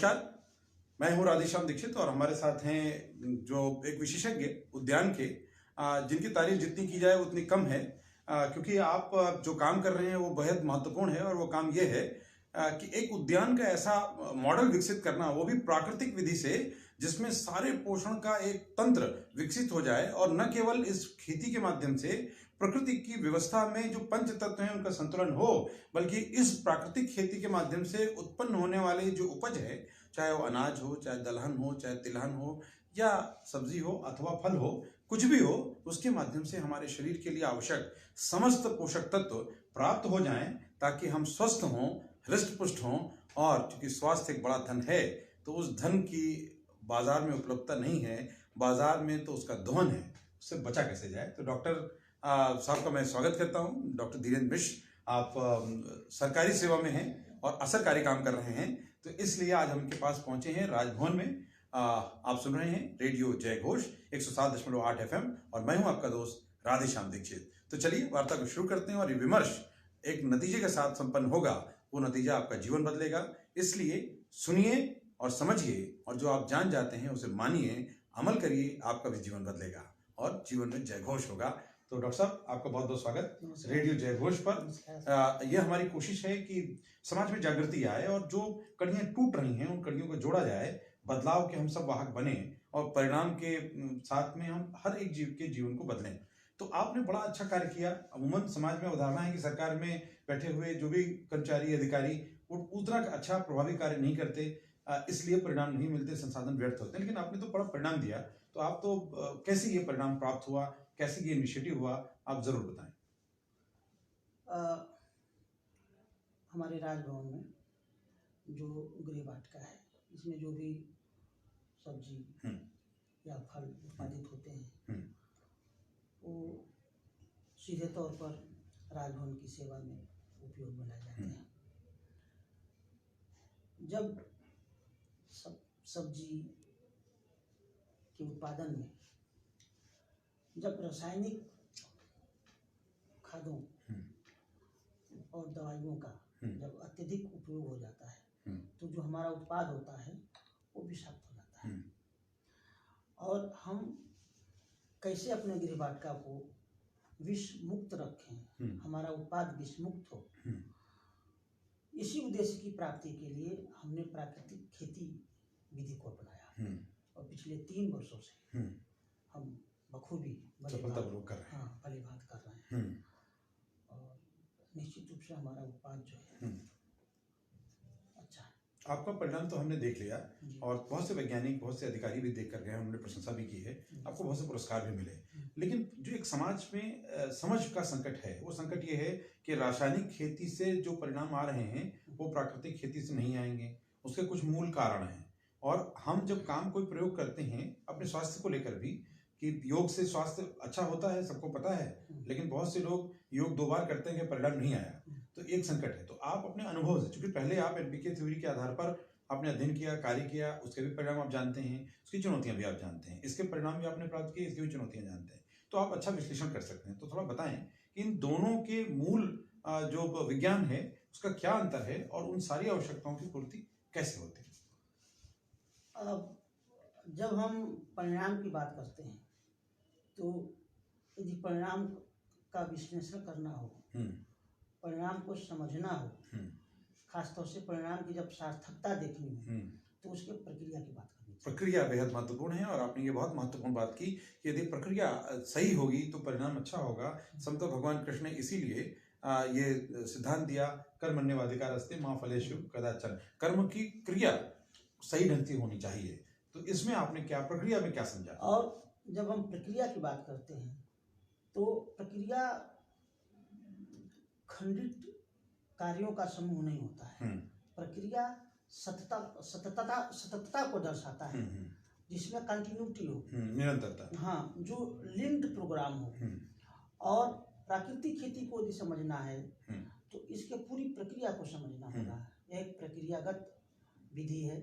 नमस्कार, मैं हूं राधेश्याम दीक्षित और हमारे साथ हैं जो एक विशेषज्ञ उद्यान के, जिनकी तारीफ जितनी की जाए उतनी कम है, क्योंकि आप जो काम कर रहे हैं वो बेहद महत्वपूर्ण है। और वो काम ये है कि एक उद्यान का ऐसा मॉडल विकसित करना, वो भी प्राकृतिक विधि से, जिसमें सारे पोषण का एक तंत्र विकसित हो जाए और न केवल इस खेती के माध्यम से प्रकृति की व्यवस्था में जो पंच तत्व हैं उनका संतुलन हो, बल्कि इस प्राकृतिक खेती के माध्यम से उत्पन्न होने वाली जो उपज है, चाहे वो अनाज हो, चाहे दलहन हो, चाहे तिलहन हो, या सब्जी हो अथवा फल हो, कुछ भी हो, उसके माध्यम से हमारे शरीर के लिए आवश्यक समस्त पोषक तत्व प्राप्त हो जाएं, ताकि हम स्वस्थ हों, हृष्ट पुष्ट हों। और चूंकि स्वास्थ्य एक बड़ा धन है, तो उस धन की बाजार में उपलब्धता नहीं है, बाजार में तो उसका दोहन है, उससे बचा कैसे जाए। तो डॉक्टर साहब का मैं स्वागत करता हूं। डॉक्टर धीरेन्द्र मिश्र, आप सरकारी सेवा में हैं और असरकारी काम कर रहे हैं, तो इसलिए आज हम इनके पास पहुंचे हैं राजभवन में। आप सुन रहे हैं रेडियो जय घोष 107.8 FM और मैं हूं आपका दोस्त राधेश्याम दीक्षित। तो चलिए वार्ता को शुरू करते हैं और ये विमर्श एक नतीजे के साथ संपन्न होगा। वो नतीजा आपका जीवन बदलेगा, इसलिए सुनिए और समझिए, और जो आप जान जाते हैं उसे मानिए, अमल करिए, आपका भी जीवन बदलेगा और जीवन में जय घोष होगा। तो डॉक्टर साहब, आपका बहुत बहुत स्वागत रेडियो जय घोष पर। यह हमारी कोशिश है कि समाज में जागृति आए और जो कड़ियां टूट रही हैं उन कड़ियों को जोड़ा जाए, बदलाव के हम सब वाहक बने और परिणाम के साथ में हम हर एक जीव के जीवन को बदलें। तो आपने बड़ा अच्छा कार्य किया। अमूमन समाज में उदाहरण है कि सरकार में बैठे हुए जो भी कर्मचारी अधिकारी वो उतना अच्छा प्रभावी कार्य नहीं करते, इसलिए परिणाम नहीं मिलते, संसाधन व्यर्थ होते हैं। लेकिन आपने तो बड़ा परिणाम दिया, तो आप तो कैसे ये परिणाम प्राप्त हुआ, कैसे ये इनिशिएटिव हुआ, आप जरूर बताएं। हमारे राजभवन में जो गृह वाटिका है, इसमें जो भी सब्जी या फल उत्पादित होते हैं वो सीधे तौर पर राजभवन की सेवा में उपयोग में लाए जाते हैं। जब सब्जी के उत्पादन में जब रासायनिक खादों और दवाइयों का जब अत्यधिक उपयोग हो जाता है, तो जो हमारा उत्पाद होता है वो विषाक्त हो जाता है। और हम कैसे अपने गृह वाटिका को विष मुक्त रखें, हमारा उत्पाद विष मुक्त हो, इसी उद्देश्य की प्राप्ति के लिए हमने प्राकृतिक खेती विधि को अपनाया। और पिछले 3 वर्षों से हम बखूबी सफलतापूर्वक कर रहे हैं। फलीभात कर रहे हैं और निश्चित रूप से हमारा उत्पाद जो है अच्छा है। आपका परिणाम तो हमने देख लिया और बहुत से वैज्ञानिक, बहुत से अधिकारी भी देख कर गए, उन्होंने प्रशंसा भी की है, आपको बहुत से पुरस्कार भी मिले। लेकिन जो एक समाज में समझ का संकट है, वो संकट ये है कि रासायनिक खेती से जो परिणाम आ रहे हैं वो प्राकृतिक खेती से नहीं आएंगे। उसके कुछ मूल कारण हैं। और हम जब काम कोई प्रयोग करते हैं अपने स्वास्थ्य को लेकर भी, कि योग से स्वास्थ्य अच्छा होता है, सबको पता है, लेकिन बहुत से लोग योग 2 बार करते हैं कि परिणाम नहीं आया, तो एक संकट है। तो आप अपने अनुभव से, चूंकि पहले आप एनपीके थ्योरी के आधार पर आपने अध्ययन किया, कार्य किया, उसके भी परिणाम आप जानते हैं, उसकी चुनौतियां भी आप जानते हैं, इसके परिणाम भी आपने प्राप्त किए, इसकी भी चुनौतियां जानते हैं, तो आप अच्छा विश्लेषण कर सकते हैं। तो थोड़ा बताएं कि इन दोनों के मूल जो विज्ञान है उसका क्या अंतर है और उन सारी आवश्यकताओं की पूर्ति कैसे होती है। जब हम परिणाम की बात करते हैं, तो यदि परिणाम का विश्लेषण करना हो, परिणाम को समझना हो, खासतौर से परिणाम की जब सार्थकता देखनी हो, तो उसके प्रक्रिया की बात करनी चाहिए। प्रक्रिया बेहद महत्वपूर्ण है और आपने ये बहुत महत्वपूर्ण बात की कि यदि प्रक्रिया सही होगी तो परिणाम अच्छा होगा। समतो भगवान कृष्ण ने इसीलिए ये सिद्धांत दिया, कर्मण्येवाधिकारस्ते मा फलेषु कदाचन, कर्म की क्रिया सही ढंग से होनी चाहिए। तो इसमें आपने क्या प्रक्रिया में क्या समझा। और जब हम प्रक्रिया की बात करते हैं तो प्रक्रिया खंडित कार्यों का समूह नहीं होता है। प्रक्रिया सततता को दर्शाता है, जिसमें कंटिन्यूटी हो, निरंतरता, हाँ, जो लिंक्ड प्रोग्राम हो। और प्राकृतिक खेती को यदि समझना है तो इसके पूरी प्रक्रिया को समझना होगा। यह एक प्रक्रियागत विधि है।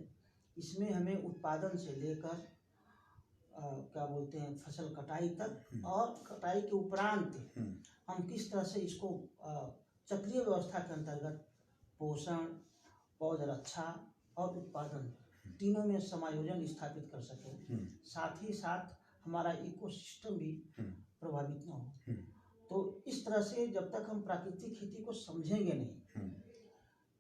इसमें हमें उत्पादन से लेकर क्या बोलते हैं फसल कटाई तक, और कटाई के उपरांत हम किस तरह से इसको चक्रीय व्यवस्था के अंतर्गत पोषण, पौध रक्षा और उत्पादन तीनों में समायोजन स्थापित कर सकें, साथ ही साथ हमारा इकोसिस्टम भी प्रभावित न हो। तो इस तरह से जब तक हम प्राकृतिक खेती को समझेंगे नहीं,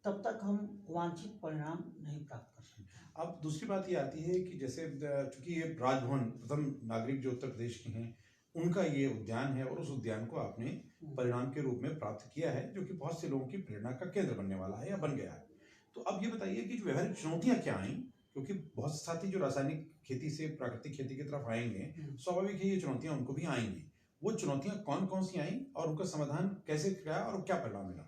तब तक हम वांछित परिणाम नहीं प्राप्त कर सकते। अब दूसरी बात ये आती है कि जैसे चूंकि ये राजभवन प्रथम नागरिक जो उत्तर प्रदेश के हैं, उनका ये उद्यान है और उस उद्यान को आपने परिणाम के रूप में प्राप्त किया है, जो कि बहुत से लोगों की प्रेरणा का केंद्र बनने वाला है या बन गया है। तो अब ये बताइए कि जो व्यवहारिक चुनौतियां क्या आई, क्योंकि बहुत से साथी जो रासायनिक खेती से प्राकृतिक खेती की तरफ आएंगे, स्वाभाविक है ये चुनौतियां उनको भी आएंगी। वो चुनौतियां कौन कौन सी आई और उनका समाधान कैसे किया और क्या परिणाम मिला?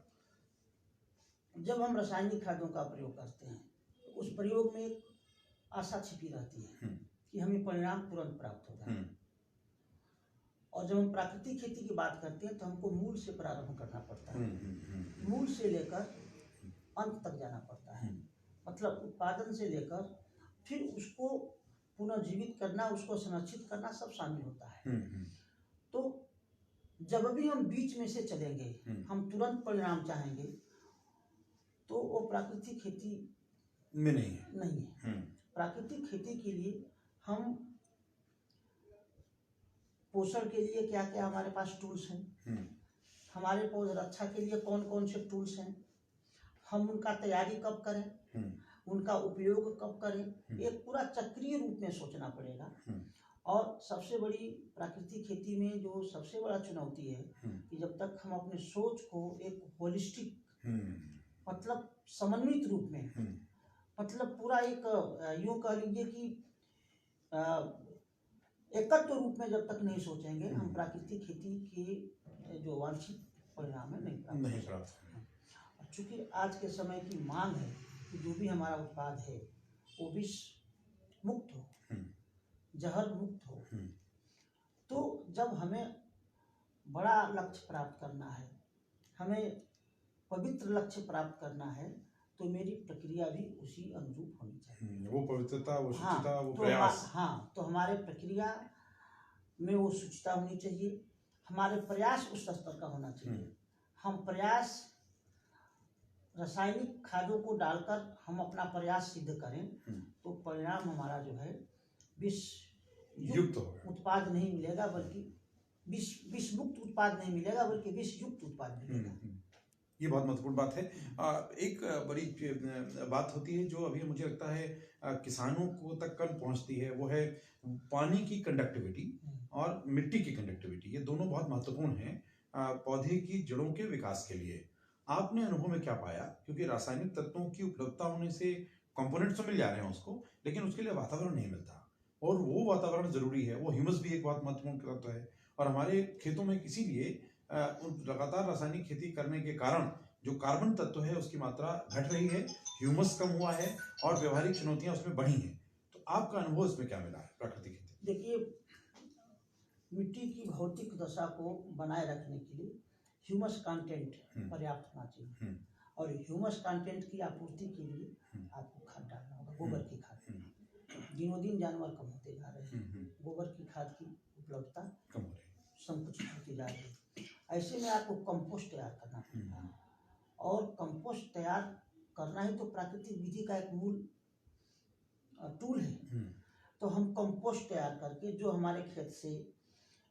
जब हम रासायनिक खादों का प्रयोग करते हैं तो उस प्रयोग में एक आशा छिपी रहती है कि हमें परिणाम तुरंत प्राप्त होगा। और जब हम प्राकृतिक खेती की बात करते हैं तो हमको मूल से प्रारंभ करना पड़ता है, मूल से लेकर अंत तक जाना पड़ता है। मतलब उत्पादन से लेकर फिर उसको पुनर्जीवित करना, उसको संरक्षित करना सब शामिल होता है। तो जब भी हम बीच में से चलेंगे, हम तुरंत परिणाम चाहेंगे, तो वो प्राकृतिक खेती में नहीं है। प्राकृतिक खेती के लिए हम पोषण के लिए क्या क्या हमारे पास टूल्स हैं, हमारे पौध रक्षा के लिए कौन कौन से टूल्स हैं, हम उनका तैयारी कब करें, उनका उपयोग कब करें, एक पूरा चक्रीय रूप में सोचना पड़ेगा। और सबसे बड़ी प्राकृतिक खेती में जो सबसे बड़ा चुनौती है कि जब तक हम अपने सोच को एक होलिस्टिक मतलब समन्वित रूप में, मतलब पूरा एक यूं कह लीजिए कि एकत्व रूप में जब तक नहीं सोचेंगे, हम प्राकृतिक खेती के जो वांछित परिणाम है नहीं प्राप्त होंगे। चूंकि आज के समय की मांग है कि जो भी हमारा उत्पाद है वो विष मुक्त हो, जहर मुक्त हो। तो जब हमें बड़ा लक्ष्य प्राप्त करना है, हमें पवित्र लक्ष्य प्राप्त करना है, तो मेरी प्रक्रिया भी उसी अनुरूप होनी चाहिए। वो पवित्रता, वो शुचिता, वो प्रयास। तो हमारे प्रक्रिया में वो शुचिता होनी चाहिए, हमारे प्रयास उस स्तर का होना चाहिए। हम प्रयास रासायनिक खादों को डालकर हम अपना प्रयास सिद्ध करें तो परिणाम हमारा जो है विष युक्त उत्पाद नहीं मिलेगा, बल्कि विष मुक्त उत्पाद नहीं मिलेगा, बल्कि विष युक्त उत्पाद मिलेगा। ये बहुत महत्वपूर्ण बात है। एक बड़ी बात होती है जो अभी मुझे लगता है किसानों को तक कम पहुंचती है, वो है पानी की कंडक्टिविटी और मिट्टी की कंडक्टिविटी। ये दोनों बहुत महत्वपूर्ण हैं पौधे की जड़ों के विकास के लिए। आपने अनुभव में क्या पाया? क्योंकि रासायनिक तत्वों की उपलब्धता होने से कंपोनेंट्स तो मिल जा रहे हैं उसको, लेकिन उसके लिए वातावरण नहीं मिलता, और वो वातावरण जरूरी है। वो ह्यूमस भी एक बहुत महत्वपूर्ण तत्व है, और हमारे खेतों में इसीलिए लगातार रासायनिक खेती करने के कारण जो कार्बन तत्व है उसकी मात्रा घट रही है, ह्यूमस कम हुआ है और व्यवहारिक चुनौतियां उसमें बढ़ी हैं। तो आपका अनुभव इसमें क्या मिला है प्राकृतिक खेती? देखिए, मिट्टी की भौतिक दशा को बनाए रखने के लिए ह्यूमस कंटेंट पर्याप्त होना चाहिए, और ह्यूमस कंटेंट की आपूर्ति के लिए आपको खाद डालना होगा, गोबर की खाद। दिनों दिन जानवर कम होते जा रहे हैं, गोबर की खाद की उपलब्धता कम हो रही है, संकुचित होती जा रही है। ऐसे में आपको कंपोस्ट तैयार करना पड़ेगा, और कंपोस्ट तैयार करना है तो प्राकृतिक विधि का एक मूल टूल है। तो हम कंपोस्ट तैयार करके जो हमारे खेत से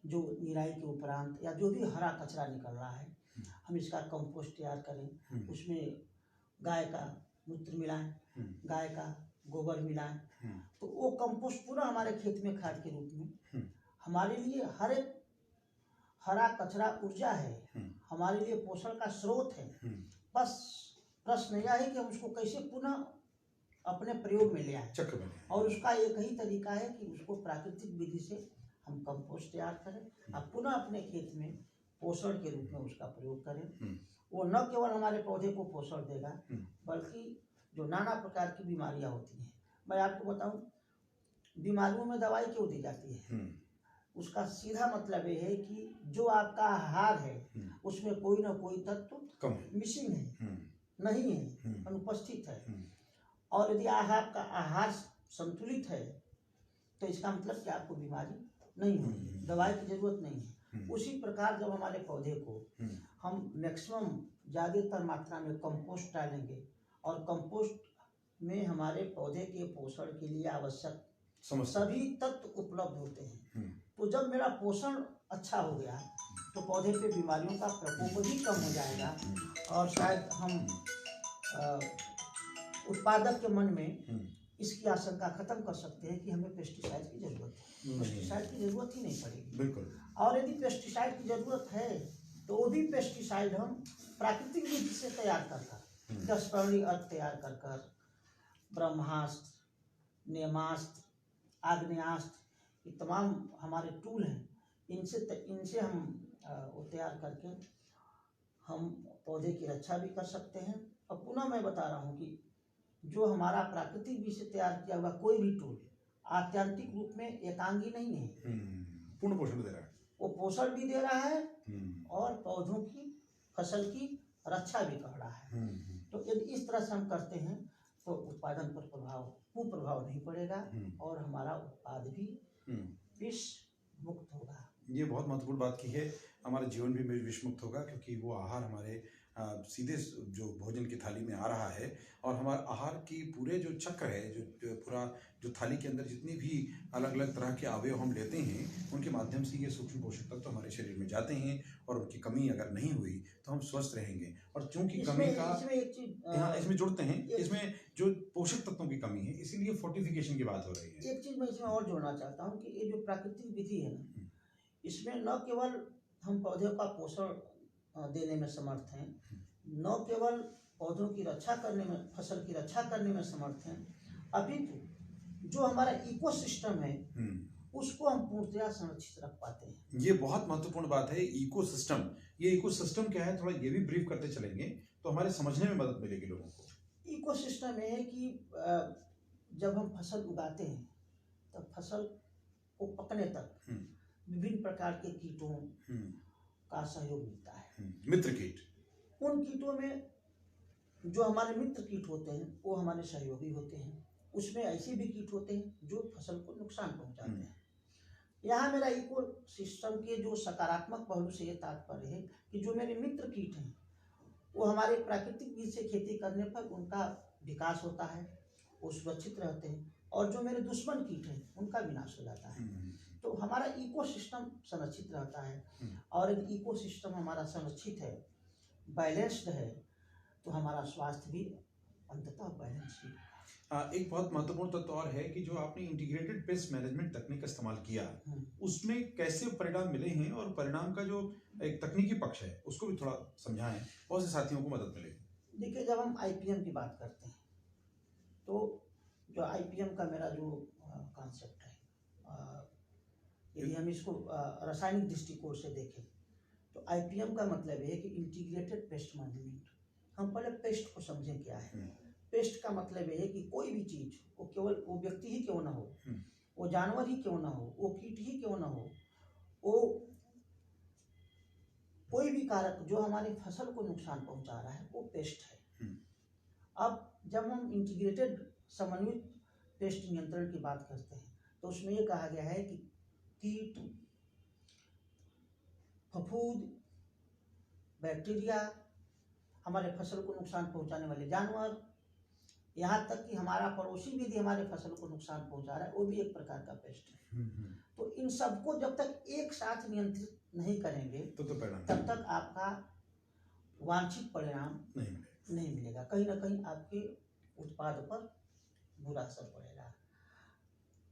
जो निराई के उपरांत या जो भी हरा कचरा निकल रहा है, हम इसका कंपोस्ट तैयार करें, उसमें गाय का मूत्र मिलाएं, गाय का गोबर मिलाएं, तो वो कंपोस्ट पूरा हमारे खेत में खाद के रूप में हमारे लिए हर एक हरा कचरा ऊर्जा है, हमारे लिए पोषण का स्रोत है। बस प्रश्न यह है कि हम उसको कैसे पुनः अपने प्रयोग में ले आए, चक्र में। और उसका एक ही तरीका है कि उसको प्राकृतिक विधि से हम कंपोस्ट तैयार करें और पुनः अपने खेत में पोषण के रूप में उसका प्रयोग करें। वो न केवल हमारे पौधे को पोषण देगा, बल्कि जो नाना प्रकार की बीमारियां होती हैं, मैं आपको बताऊं, बीमारियों में दवाई क्यों दी जाती है? उसका सीधा मतलब ये है कि जो आपका आहार है उसमें कोई ना कोई तत्व मिसिंग है, नहीं है, अनुपस्थित है। और यदि आपका आहार संतुलित है तो इसका मतलब कि आपको बीमारी नहीं होगी, दवाई की जरूरत नहीं है। उसी प्रकार जब हमारे पौधे को हम मैक्सिमम ज़्यादातर मात्रा में कंपोस्ट डालेंगे, और कंपोस्ट में हमारे पौधे के पोषण के लिए आवश्यक समझता सभी तत्व उपलब्ध होते हैं। तो जब मेरा पोषण अच्छा हो गया तो पौधे पे बीमारियों का प्रकोप भी कम हो जाएगा और शायद हम उत्पादक के मन में इसकी आशंका खत्म कर सकते हैं कि हमें पेस्टिसाइड की जरूरत है। पेस्टिसाइड की जरूरत ही नहीं पड़ेगी। बिल्कुल। और यदि पेस्टिसाइड की जरूरत है तो वो भी पेस्टिसाइड हम प्राकृतिक विधि से तैयार कर 10 पर्णी अर्क तैयार कर ब्रह्मास्त्र, नेमास्त्र, आग्नेयास्त्र, ये तमाम हमारे टूल हैं। इनसे हम वो तैयार करके हम पौधे की रक्षा भी कर सकते हैं। और पुनः मैं बता रहा हूँ कि जो हमारा प्राकृतिक विधि से तैयार किया हुआ कोई भी टूल आत्यांतिक रूप में एकांगी नहीं है, पूर्ण पोषण दे रहा है। वो पोषण भी दे रहा है और पौधों की फसल की रक्षा भी कर रहा है। तो यदि इस तरह से हम करते हैं तो उत्पादन पर कुप्रभाव नहीं पड़ेगा और हमारा उत्पाद भी विष मुक्त होगा। ये बहुत महत्वपूर्ण बात की है। हमारा जीवन भी विष मुक्त होगा क्योंकि वो आहार हमारे सीधे जो भोजन की थाली में आ रहा है और हमारे आहार की पूरे जो चक्र है, जो पूरा जो थाली के अंदर जितनी भी अलग अलग तरह के अवयव हम लेते हैं उनके माध्यम से ये सूक्ष्म पोषक तत्व तो हमारे शरीर में जाते हैं और उनकी कमी अगर नहीं हुई तो हम स्वस्थ रहेंगे। और चूंकि कमी का इसमें जुड़ते हैं, इसमें जो पोषक तत्वों की कमी है, इसीलिए फोर्टिफिकेशन की बात हो रही है। एक चीज मैं इसमें और जोड़ना चाहता हूँ कि ये जो प्राकृतिक विधि है ना, इसमें न केवल हम पौधे का पोषण देने में समर्थ हैं, न केवल पौधों की रक्षा करने में, फसल की रक्षा करने में समर्थ हैं, अपितु जो हमारा इकोसिस्टम है उसको हम पूर्णतया संरक्षित रख पाते हैं। ये बहुत महत्वपूर्ण बात है, इकोसिस्टम। ये इकोसिस्टम क्या है, थोड़ा ये भी ब्रीफ करते चलेंगे तो हमारे समझने में मदद मिलेगी लोगों को। इकोसिस्टम ये है कि जब हम फसल उगाते हैं तब फसल को पकने तक विभिन्न प्रकार के कीटों का सहयोग मिलता है। मित्र कीट, उन कीटों में जो हमारे मित्र कीट होते हैं वो हमारे सहयोगी होते हैं। उसमें ऐसे भी कीट होते हैं जो फसल को नुकसान पहुंचाते हैं। यहाँ मेरा इको सिस्टम के जो सकारात्मक पहलू से ये तात्पर्य है कि जो मेरे मित्र कीट हैं वो हमारे प्राकृतिक विधि से खेती करने पर उनका विकास होता है, वो सुरक्षित रहते हैं, और जो मेरे दुश्मन कीट हैं उनका विनाश हो जाता है। तो हमारा इकोसिस्टम संरक्षित रहता है। और यदि इकोसिस्टम हमारा संरक्षित है, बैलेंस्ड है, तो हमारा स्वास्थ्य भी अंततः बैलेंस ही। एक बहुत महत्वपूर्ण तत्व और है कि जो आपने इंटीग्रेटेड पेस्ट मैनेजमेंट तकनीक का इस्तेमाल किया उसमें कैसे परिणाम मिले हैं और परिणाम का जो एक तकनीकी पक्ष है उसको भी थोड़ा समझाएं, बहुत से साथियों को मदद मिलेगी। देखिए, जब हम आईपीएम की बात करते हैं तो जो आईपीएम का मेरा जो कॉन्सेप्ट है, यदि हम इसको रासायनिक दृष्टिकोण से देखें तो आईपीएम का मतलब है कि इंटीग्रेटेड पेस्ट मैनेजमेंट। हम पहले पेस्ट को समझें क्या है। पेस्ट का मतलब है कि कोई भी चीज, वो केवल वो व्यक्ति ही क्यों ना हो, वो जानवर ही क्यों ना हो, वो कीट ही क्यों ना हो, वो कोई भी कारक जो हमारी फसल को नुकसान पहुंचा रहा है वो पेस्ट है। अब जब हम इंटीग्रेटेड समन्वित पेस्ट नियंत्रण की बात करते हैं तो उसमें ये कहा गया है कि कीट, फफूंद, बैक्टीरिया, हमारे फसल को नुकसान पहुंचाने वाले जानवर, यहाँ तक कि हमारा पड़ोसी भी यदि हमारे फसल को नुकसान पहुंचा रहा है वो भी एक प्रकार का पेस्ट है। तो इन सबको जब तक एक साथ नियंत्रित नहीं करेंगे तब तक आपका वांछित परिणाम नहीं मिलेगा। कहीं ना कहीं आपके उत्पाद पर बुरा असर पड़ेगा।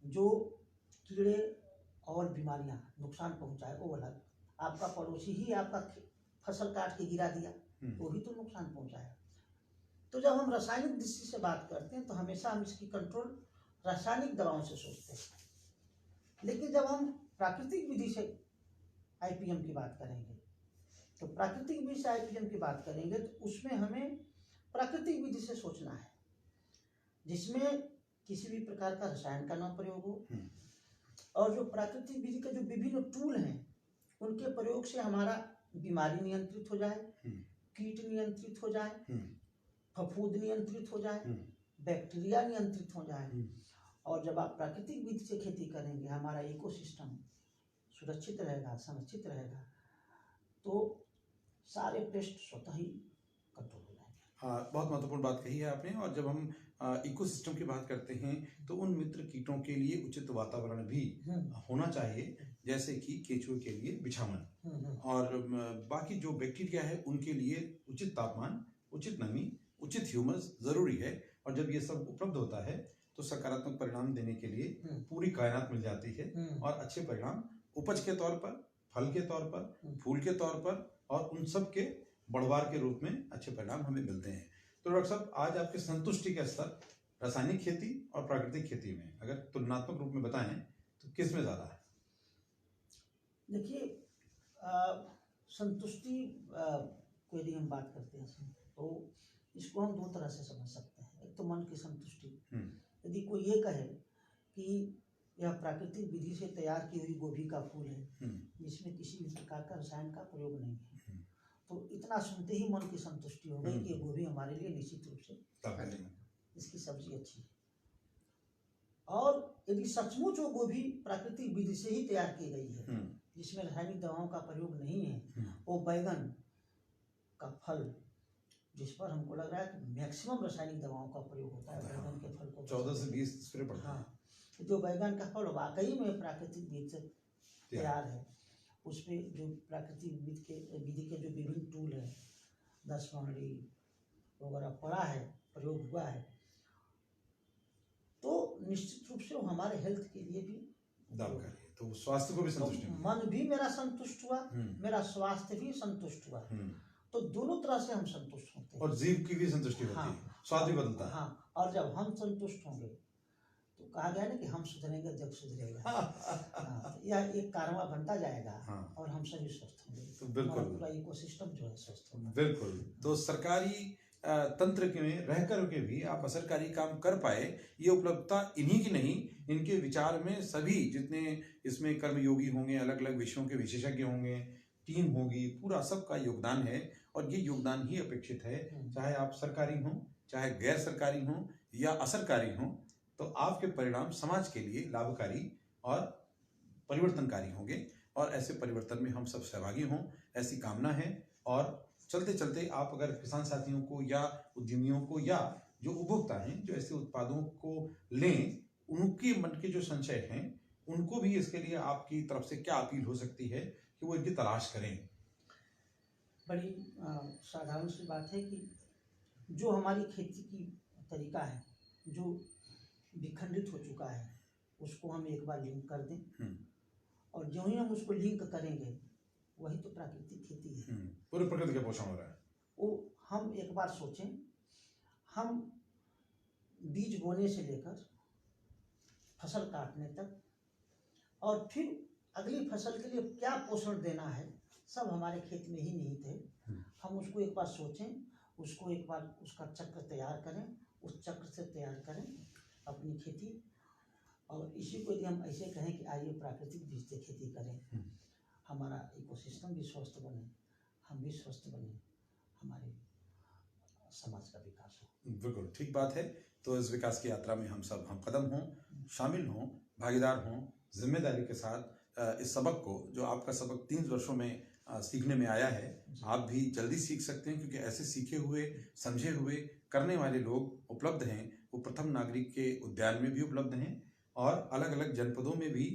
जो कीड़े और बीमारियां नुकसान पहुंचाए वो अलग, आपका पड़ोसी ही आपका फसल काट के गिरा दिया वो भी तो नुकसान पहुंचाया। तो जब हम रासायनिक दृष्टि से बात करते हैं तो हमेशा हम इसकी कंट्रोल रासायनिक दवाओं से सोचते हैं, लेकिन जब हम प्राकृतिक विधि से आईपीएम की बात करेंगे तो प्राकृतिक विधि से आईपीएम की बात करेंगे तो उसमें हमें प्राकृतिक विधि से सोचना है जिसमें किसी भी प्रकार का रसायन का न प्रयोग हो, और जो प्राकृतिक विधि के जो विभिन्न टूल हैं उनके प्रयोग से हमारा बीमारी नियंत्रित हो जाए, कीट नियंत्रित हो जाए, फफूंद नियंत्रित हो जाए, बैक्टीरिया नियंत्रित हो जाए। और जब आप प्राकृतिक विधि से खेती करेंगे हमारा इकोसिस्टम सुरक्षित रहेगा, संरक्षित रहेगा, तो सारे पेस्ट स्वतः ही कंट्रोल हो जाएंगे। बहुत महत्वपूर्ण बात कही है आपने। और जब हम इकोसिस्टम की बात करते हैं तो उन मित्र कीटों के लिए उचित वातावरण भी होना चाहिए, जैसे कि केंचुए के लिए बिछावन, और बाकी जो बैक्टीरिया है उनके लिए उचित तापमान, उचित नमी, उचित ह्यूमस जरूरी है। और जब ये सब उपलब्ध होता है तो सकारात्मक परिणाम देने के लिए पूरी कायनात मिल जाती है, और अच्छे परिणाम उपज के तौर पर, फल के तौर पर, फूल के तौर पर, और उन सब के बढ़वार के रूप में अच्छे परिणाम हमें मिलते हैं। तो डॉक्टर साहब, आज आपके संतुष्टि का स्तर रासायनिक खेती और प्राकृतिक खेती में अगर तुलनात्मक रूप में बताएं तो किस में ज्यादा है? देखिए, संतुष्टि को यदि हम बात करते हैं तो इसको हम दो तरह से समझ सकते हैं। एक तो मन की संतुष्टि, यदि कोई ये कहे कि यह प्राकृतिक विधि से तैयार की हुई गोभी का फूल है जिसमें किसी भी प्रकार का रसायन का प्रयोग नहीं है, तो इतना सुनते ही मन की संतुष्टि हो गई कि ये गोभी हमारे लिए निश्चित रूप से इसकी सब्जी अच्छी है। और यदि सचमुच वो गोभी प्राकृतिक विधि से ही तैयार की गई है जिसमें रासायनिक दवाओं का प्रयोग नहीं है, वो बैगन का फल जिस पर हमको लग रहा है कि मैक्सिमम रासायनिक दवाओं का प्रयोग होता है, बैगन के फल को 14 से 20 स्प्रे पड़ता है। हाँ, जो बैगन का फल वाकई में प्राकृतिक विधि से तैयार है, उसमें जो प्राकृतिक विधि के जो विभिन्न टूल है, 10 मांगड़ी वगैरह पड़ा है, प्रयोग हुआ है, तो निश्चित रूप से वो हमारे हेल्थ के लिए भी लाभकारी है। तो स्वास्थ्य को भी संतुष्टि तो मन भी मेरा संतुष्ट हुआ, मेरा स्वास्थ्य भी संतुष्ट हुआ, तो दोनों तरह से हम संतुष्ट होते हैं। और जीव की भी संतुष्टि होती है, स्वाद भी बदलता है। हाँ, और जब हम संतुष्ट होंगे तो कहा गया ना कि हम सुधरेंगे जग सुधरेगा। हाँ, यह एक कारवा बनता जाएगा और हम सभी स्वस्थ होंगे। तो बिल्कुल पूरा इकोसिस्टम जो है स्वस्थ होगा। बिल्कुल। तो सरकारी तंत्र में रह कर के भी आप असरकारी काम कर पाए, ये उपलब्धता इन्हीं की नहीं, इनके विचार में सभी जितने इसमें कर्मयोगी होंगे, अलग अलग विषयों के विशेषज्ञ होंगे, टीम होगी, पूरा सबका योगदान है। और ये योगदान ही अपेक्षित है, चाहे आप सरकारी हों, चाहे गैर सरकारी हों या असरकारी हों, तो आपके परिणाम समाज के लिए लाभकारी और परिवर्तनकारी होंगे। और ऐसे परिवर्तन में हम सब सहभागी हों, ऐसी कामना है। और चलते चलते आप अगर किसान साथियों को या उद्यमियों को या जो उपभोक्ता हैं जो ऐसे उत्पादों को लें, उनके मन के जो संशय हैं, उनको भी इसके लिए आपकी तरफ से क्या अपील हो सकती है कि वो इनकी तलाश करें? बड़ी साधारण सी बात है कि जो हमारी खेती की तरीका है जो विखंडित हो चुका है, उसको हम एक बार लिंक कर दें, और जो ही हम उसको लिंक करेंगे वही तो प्राकृतिक खेती है। पूरे प्रकृति का पोषण हो रहा है। वो हम एक बार सोचें, हम बीज बोने से लेकर फसल काटने तक और फिर अगली फसल के लिए क्या पोषण देना है, सब हमारे खेत में ही निहित है। हम उसको एक बार सोचें, उसको एक बार उसका चक्र तैयार करें, उस चक्र से तैयार करें अपनी खेती। और इसी को यदि हम ऐसे कहें कि आइए प्राकृतिक बीज से खेती करें, हमारा इकोसिस्टम भी स्वस्थ बने, हम भी स्वस्थ बने, हमारे समाज का विकास हो। बिल्कुल ठीक बात है। तो इस विकास की यात्रा में हम सब हम कदम हों, शामिल हों, भागीदार हों, जिम्मेदारी के साथ इस सबक को, जो आपका सबक 3 वर्षों में सीखने में आया है, आप भी जल्दी सीख सकते हैं। क्योंकि ऐसे सीखे हुए, समझे हुए, करने वाले लोग उपलब्ध हैं। वो प्रथम नागरिक के उद्यान में भी उपलब्ध हैं और अलग अलग जनपदों में भी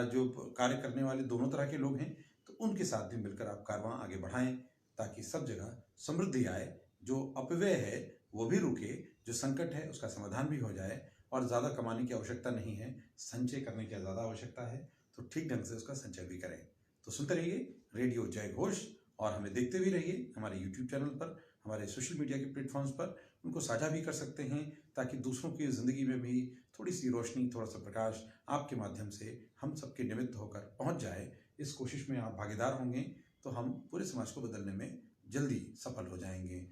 जो कार्य करने वाले दोनों तरह के लोग हैं, तो उनके साथ भी मिलकर आप कारवां आगे बढ़ाएं, ताकि सब जगह समृद्धि आए, जो अपव्यय है वो भी रुके, जो संकट है उसका समाधान भी हो जाए। और ज़्यादा कमाने की आवश्यकता नहीं है, संचय करने की ज़्यादा आवश्यकता है, तो ठीक ढंग से उसका संचय भी करें। तो सुनते रहिए रेडियो जय घोष, और हमें देखते भी रहिए हमारे यूट्यूब चैनल पर, हमारे सोशल मीडिया के प्लेटफॉर्म्स पर। उनको साझा भी कर सकते हैं, ताकि दूसरों की ज़िंदगी में भी थोड़ी सी रोशनी, थोड़ा सा प्रकाश आपके माध्यम से हम सबके निमित्त होकर पहुंच जाए। इस कोशिश में आप भागीदार होंगे तो हम पूरे समाज को बदलने में जल्दी सफल हो जाएंगे।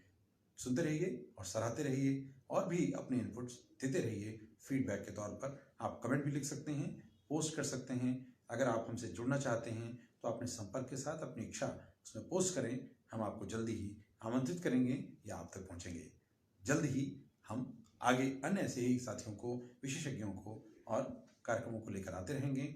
सुनते रहिए और सराहते रहिए, और भी अपने इनपुट्स देते रहिए। फीडबैक के तौर पर आप कमेंट भी लिख सकते हैं, पोस्ट कर सकते हैं। अगर आप हमसे जुड़ना चाहते हैं तो अपने संपर्क के साथ अपनी इच्छा उसमें पोस्ट करें, हम आपको जल्दी ही आमंत्रित करेंगे या आप तक पहुंचेंगे। जल्द ही हम आगे अन्य ऐसे ही साथियों को, विशेषज्ञों को और कार्यक्रमों को लेकर आते रहेंगे।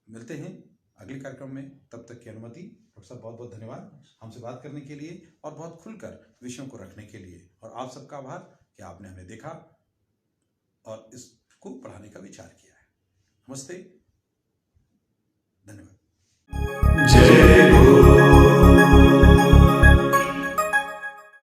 मिलते हैं अगले कार्यक्रम में। तब तक की अनुमति। डॉक्टर साहब बहुत बहुत धन्यवाद हमसे बात करने के लिए और बहुत खुलकर विषयों को रखने के लिए, और आप सबका आभार कि आपने हमें देखा और इसको पढ़ाने का विचार किया है। नमस्ते।